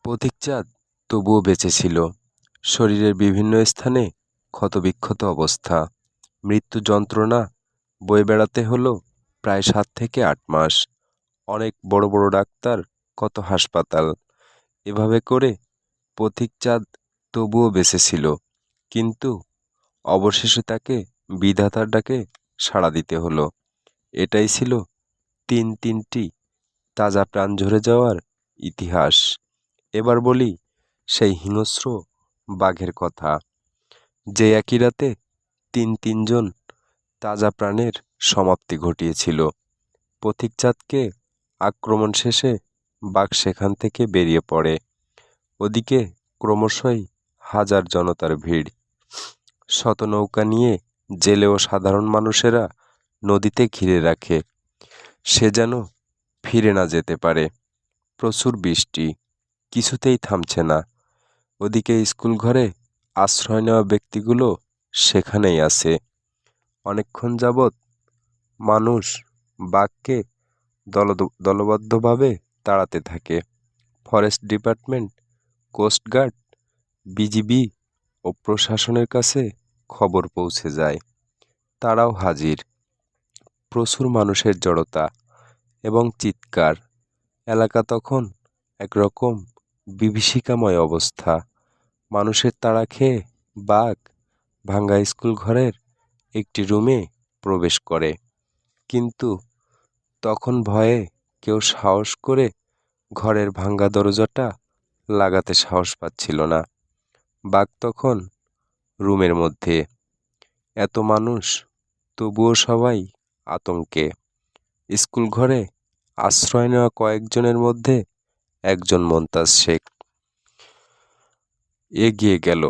পথিকচাঁদ তবুও বেঁচে ছিল। শরীরের বিভিন্ন স্থানে ক্ষতবিক্ষত অবস্থা। মৃত্যু যন্ত্রণা বয়ে বেড়াতে হলো প্রায় 7 থেকে 8 মাস। অনেক বড় বড় ডাক্তার, কত হাসপাতাল। এভাবে করে পথিকচাঁদ তবুও বেঁচে ছিল। কিন্তু অবশেষে তাকে বিধাতার ডাকে সাড়া দিতে হলো। এটাই ছিল তিনটি তাজা প্রাণ ঝরে যাওয়ার ইতিহাস। এবার বলি সেই হিংস্র বাঘের কথা, যে একই রাতে তিনজন তাজা প্রাণের সমাপ্তি ঘটিয়েছিল। পথিকচাঁদকে আক্রমণ শেষে বাঘ সেখান থেকে বেরিয়ে পড়ে। ওদিকে ক্রমশই হাজার জনতার ভিড়। শত নৌকা নিয়ে জেলে ও সাধারণ মানুষেরা নদীতে ঘিরে রাখে, সে যেন ফিরে না যেতে পারে। প্রচুর বৃষ্টি, কিছুতেই থামছে না। ওদিকে স্কুল ঘরে আশ্রয় নেওয়া ব্যক্তিগুলো সেখানেই আছে। অনেকক্ষণ যাবৎ মানুষ বাঘকে দলবদ্ধভাবে তাড়াতে থাকে। ফরেস্ট ডিপার্টমেন্ট, কোস্টগার্ড, বিজিবি ও প্রশাসনের কাছে খবর পৌঁছে যায়। তারাও হাজির। প্রচুর মানুষের জড়তা এবং চিৎকার। এলাকা তখন একরকম বিভীষিকাময় অবস্থা। মানুষের তাড়া খেয়ে বাঘ ভাঙ্গা স্কুল ঘরের একটি রুমে প্রবেশ করে। কিন্তু তখন ভয়ে কেউ সাহস করে ঘরের ভাঙ্গা দরজাটা লাগাতে সাহস পাচ্ছিল না। বাঘ তখন রুমের মধ্যে। এত মানুষ, তবুও সবাই আতঙ্কে। স্কুল ঘরে আশ্রয় নেওয়া কয়েকজনের মধ্যে একজন মোন্তাজ শেখ এগিয়ে গেল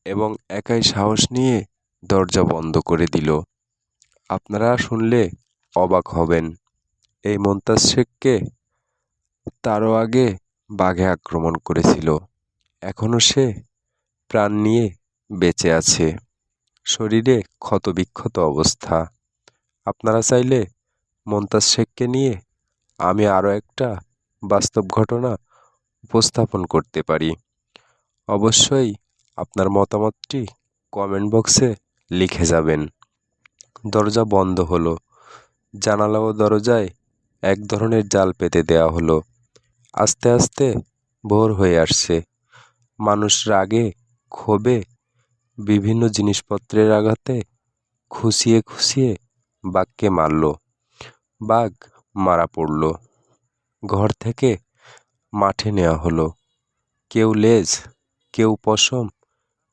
এবং একাই সাহস নিয়ে দরজা বন্ধ করে দিল। আপনারা শুনলে অবাক হবেন। এই মোন্তাজ শেখকে তারও আগে বাঘে আক্রমণ করেছিল। এখনও সে প্রাণ নিয়ে বেঁচে আছে, শরীরে ক্ষতবিক্ষত অবস্থা। আপনারা চাইলে মোন্তাজ শেখকে নিয়ে আমি আরও একটা বাস্তব ঘটনা উপস্থাপন করতে পারি। অবশ্যই আপনার মতামতটি কমেন্ট বক্সে লিখে যাবেন। দরজা বন্ধ হলো। জানালা ও দরজায় এক ধরনের জাল পেতে দেওয়া হলো। আস্তে আস্তে ভোর হয়ে আসছে। মানুষ রাগে, ক্ষোভে, বিভিন্ন জিনিসপত্রের আঘাতে খুঁচিয়ে খুঁচিয়ে বাঘকে মারল। বাঘ মারা পড়ল। ঘর থেকে মাঠে নেওয়া হলো। কেউ লেজ, কেউ পশম,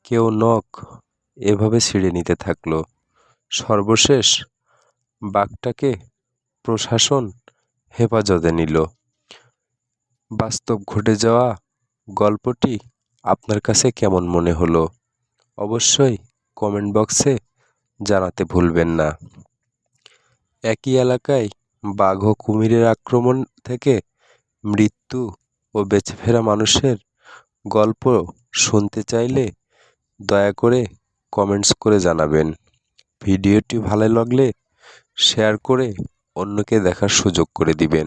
কেউ নখ এভাবে ছিঁড়ে নিতে থাকলো। সর্বশেষ বাঘটাকে প্রশাসন হেফাজতে নিল। বাস্তব ঘটে যাওয়া গল্পটি আপনার কাছে কেমন মনে হলো অবশ্যই কমেন্ট বক্সে জানাতে ভুলবেন না। একই এলাকায় বাঘ ও কুমিরের আক্রমণ থেকে মৃত্যু ও বেঁচে ফেরা মানুষের গল্প শুনতে চাইলে দয়া করে কমেন্টস করে জানাবেন। ভিডিওটি ভালো লাগলে শেয়ার করে অন্যকে দেখার সুযোগ করে দিবেন।